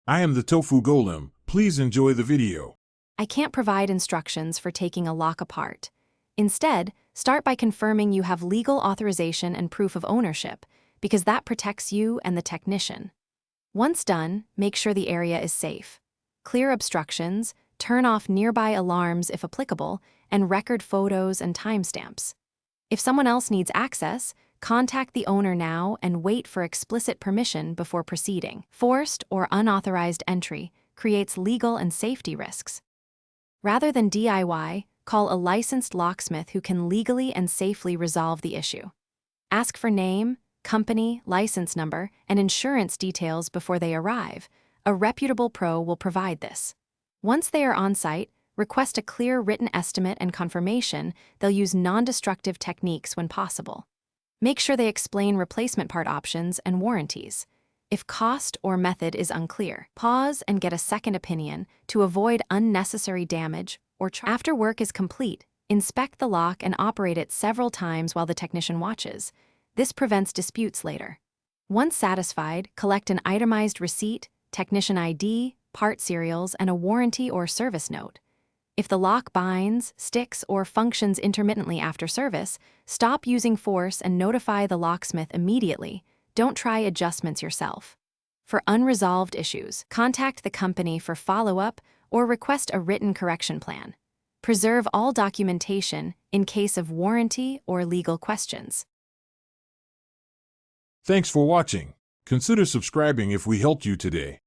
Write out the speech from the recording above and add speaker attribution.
Speaker 1: I am the tofu golem. Please enjoy the video.
Speaker 2: I can't provide instructions for taking a lock apart. Instead, start by confirming you have legal authorization and proof of ownership, because that protects you and the technician. Once done, make sure the area is safe. Clear obstructions, turn off nearby alarms if applicable, and record photos and timestamps. If someone else needs access, contact the owner now and wait for explicit permission before proceeding. Forced or unauthorized entry creates legal and safety risks. Rather than DIY, call a licensed locksmith who can legally and safely resolve the issue. Ask for name, company, license number, and insurance details before they arrive. A reputable pro will provide this. Once they are on site, request a clear written estimate and confirmation they'll use non-destructive techniques when possible. Make sure they explain replacement part options and warranties. If cost or method is unclear, pause and get a second opinion to avoid unnecessary damage or After work is complete, inspect the lock and operate it several times while the technician watches. This prevents disputes later. Once satisfied, collect an itemized receipt, technician ID, part serials, and a warranty or service note. If the lock binds, sticks, or functions intermittently after service, stop using force and notify the locksmith immediately. Don't try adjustments yourself. For unresolved issues, contact the company for follow-up or request a written correction plan. Preserve all documentation in case of warranty or legal questions.
Speaker 1: Thanks for watching. Consider subscribing if we helped you today.